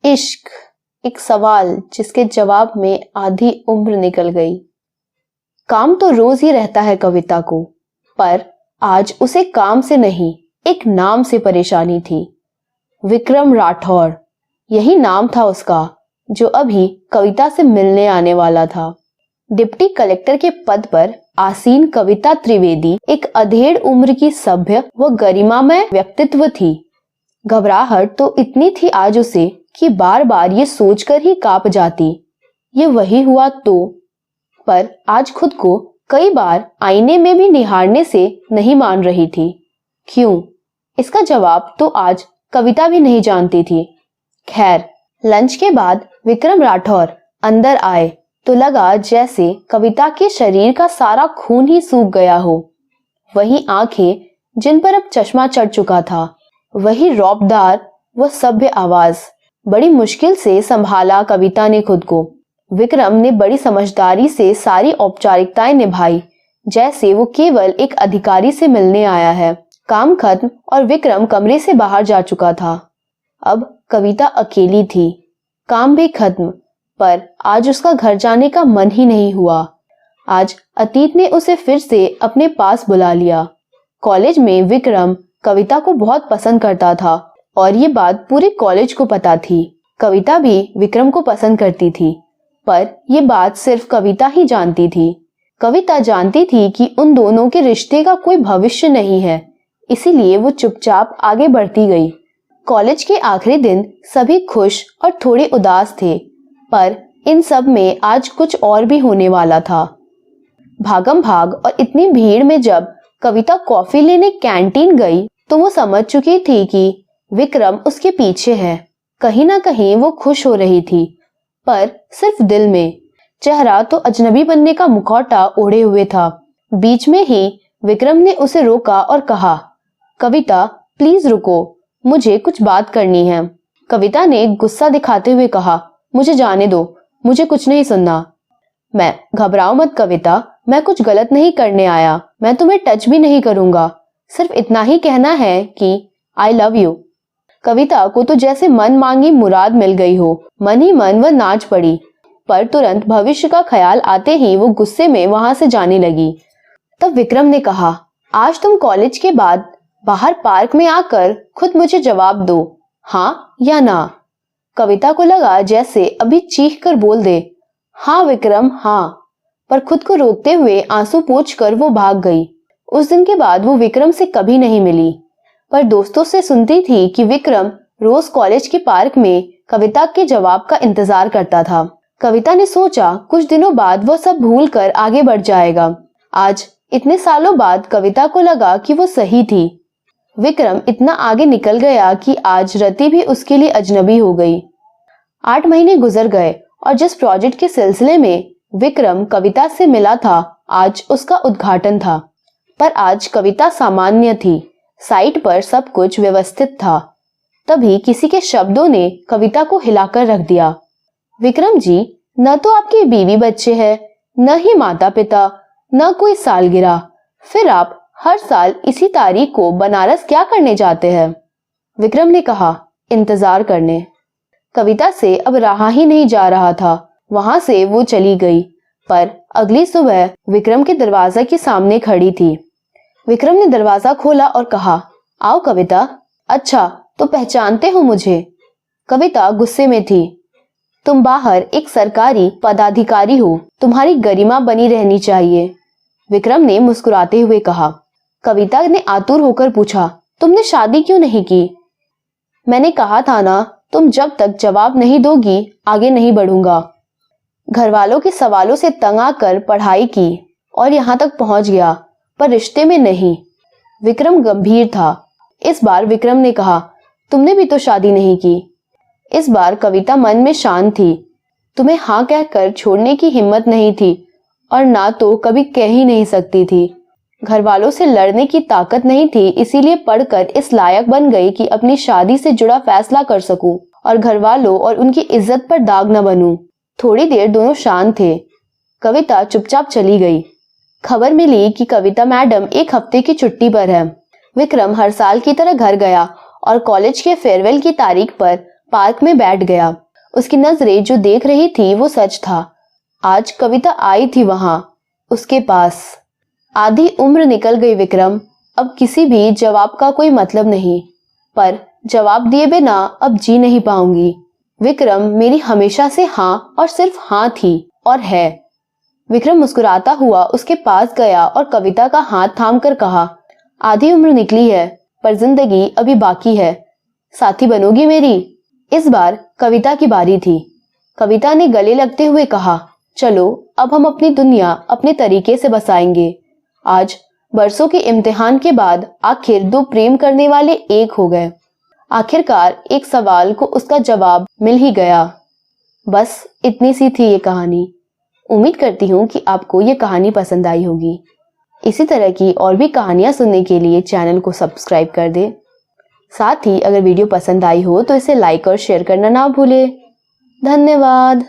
इश्क, एक सवाल जिसके जवाब में आधी उम्र निकल गई। काम तो रोज ही रहता है कविता को, पर आज उसे काम से नहीं, एक नाम से परेशानी थी। विक्रम राठौर, यही नाम था उसका, जो अभी कविता से मिलने आने वाला था। डिप्टी कलेक्टर के पद पर आसीन कविता त्रिवेदी एक अधेड़ उम्र की सभ्य व गरिमामय व्यक्तित्व थी। घबराहट तो इतनी थी आज उसे कि बार बार ये सोचकर ही कांप जाती, ये वही हुआ तो। पर आज खुद को कई बार आईने में भी निहारने से नहीं मान रही थी। क्यों? इसका जवाब तो आज कविता भी नहीं जानती थी। खैर, लंच के बाद विक्रम राठौर अंदर आए तो लगा जैसे कविता के शरीर का सारा खून ही सूख गया हो। वही आंखें जिन पर अब चश्मा चढ़ चुका था, वही रौबदार व सभ्य आवाज। बड़ी मुश्किल से संभाला कविता ने खुद को। विक्रम ने बड़ी समझदारी से सारी औपचारिकताएं निभाई, जैसे वो केवल एक अधिकारी से मिलने आया है। काम खत्म और विक्रम कमरे से बाहर जा चुका था। अब कविता अकेली थी। काम भी खत्म, पर आज उसका घर जाने का मन ही नहीं हुआ। आज अतीत ने उसे फिर से अपने पास बुला लिया। कॉलेज में विक्रम कविता को बहुत पसंद करता था और ये बात पूरे कॉलेज को पता थी। कविता भी विक्रम को पसंद करती थी, पर यह बात सिर्फ कविता ही जानती थी। कविता जानती थी कि उन दोनों के रिश्ते का कोई भविष्य नहीं है, इसीलिए वो चुपचाप आगे बढ़ती गई। कॉलेज के आखिरी दिन सभी खुश और थोड़े उदास थे, पर इन सब में आज कुछ और भी होने वाला था। भागम भाग और इतनी भीड़ में जब कविता कॉफी लेने कैंटीन गई तो वो समझ चुकी थी कि विक्रम उसके पीछे है। कहीं ना कहीं वो खुश हो रही थी, पर सिर्फ दिल में। चेहरा तो अजनबी बनने का मुखौटा ओढ़े हुए था। बीच में ही विक्रम ने उसे रोका और कहा, कविता प्लीज रुको, मुझे कुछ बात करनी है। कविता ने गुस्सा दिखाते हुए कहा, मुझे जाने दो, मुझे कुछ नहीं सुनना। मैं घबराओ मत कविता, मैं कुछ गलत नहीं करने आया, मैं तुम्हें टच भी नहीं करूंगा, सिर्फ इतना ही कहना है कि आई लव यू। कविता को तो जैसे मन मांगी मुराद मिल गई हो। मन ही मन वह नाच पड़ी, पर तुरंत भविष्य का ख्याल आते ही वो गुस्से में वहां से जाने लगी। तब विक्रम ने कहा, आज तुम कॉलेज के बाद बाहर पार्क में आकर खुद मुझे जवाब दो, हाँ या ना। कविता को लगा जैसे अभी चीख कर बोल दे, हाँ विक्रम हाँ, पर खुद को रोकते हुए आंसू पोंछकर वो भाग गई। उस दिन के बाद वो विक्रम से कभी नहीं मिली, पर दोस्तों से सुनती थी कि विक्रम रोज कॉलेज के पार्क में कविता के जवाब का इंतजार करता था। कविता ने सोचा कुछ दिनों बाद वो सब भूलकर आगे बढ़ जाएगा। आज इतने सालों बाद कविता को लगा कि वो सही थी। विक्रम इतना आगे निकल गया कि आज रति भी उसके लिए अजनबी हो गई। 8 महीने गुजर गए और जिस प्रोजेक्ट के सिलसिले में विक्रम कविता से मिला था, आज उसका उद्घाटन था। पर आज कविता सामान्य थी, साइट पर सब कुछ व्यवस्थित था। तभी किसी के शब्दों ने कविता को हिलाकर रख दिया। विक्रम जी, न तो आपके बीवी बच्चे हैं, न ही माता पिता, न कोई सालगिरह, फिर आप हर साल इसी तारीख को बनारस क्या करने जाते हैं? विक्रम ने कहा, इंतजार करने। कविता से अब रहा ही नहीं जा रहा था। वहां से वो चली गई, पर अगली सुबह विक्रम के दरवाजा के सामने खड़ी थी। विक्रम ने दरवाजा खोला और कहा, आओ कविता। अच्छा, तो पहचानते हो मुझे? कविता गुस्से में थी। तुम बाहर एक सरकारी पदाधिकारी हो, तुम्हारी गरिमा बनी रहनी चाहिए, विक्रम ने मुस्कुराते हुए कहा। कविता ने आतुर होकर पूछा, तुमने शादी क्यों नहीं की? मैंने कहा था ना, तुम जब तक जवाब नहीं दोगी आगे नहीं बढ़ूंगा। घर वालों के सवालों से तंग आकर पढ़ाई की और यहाँ तक पहुंच गया, पर रिश्ते में नहीं। विक्रम गंभीर था। इस बार विक्रम ने कहा, तुमने भी तो शादी नहीं की। इस बार कविता मन में शांत थी। तुम्हें हाँ कहकर छोड़ने की हिम्मत नहीं थी और ना तो कभी कह ही नहीं सकती थी। घर वालों से लड़ने की ताकत नहीं थी, इसीलिए पढ़कर इस लायक बन गई कि अपनी शादी से जुड़ा फैसला कर सकूं और घर वालों और उनकी इज्जत पर दाग न बनूं। थोड़ी देर दोनों शांत थे। कविता चुपचाप चली गई। खबर मिली कि कविता मैडम 1 हफ्ते की छुट्टी पर है। विक्रम हर साल की तरह घर गया और कॉलेज के फेयरवेल की तारीख पर पार्क में बैठ गया। उसकी नजरें जो देख रही थी वो सच था। आज कविता आई थी वहां उसके पास। आधी उम्र निकल गई विक्रम, अब किसी भी जवाब का कोई मतलब नहीं, पर जवाब दिए बिना अब जी नहीं पाऊंगी। विक्रम मेरी हमेशा से हाँ और सिर्फ हाँ थी और है। विक्रम मुस्कुराता हुआ उसके पास गया और कविता का हाथ थामकर कहा, आधी उम्र निकली है पर जिंदगी अभी बाकी है, साथी बनोगी मेरी? इस बार कविता की बारी थी। कविता ने गले लगते हुए कहा, चलो अब हम अपनी दुनिया अपने तरीके से बसाएंगे। आज बरसों के इम्तिहान के बाद आखिर दो प्रेम करने वाले एक हो गए। आखिरकार एक सवाल को उसका जवाब मिल ही गया। बस इतनी सी थी ये कहानी। उम्मीद करती हूँ कि आपको ये कहानी पसंद आई होगी। इसी तरह की और भी कहानियां सुनने के लिए चैनल को सब्सक्राइब कर दे। साथ ही अगर वीडियो पसंद आई हो तो इसे लाइक और शेयर करना ना भूले। धन्यवाद।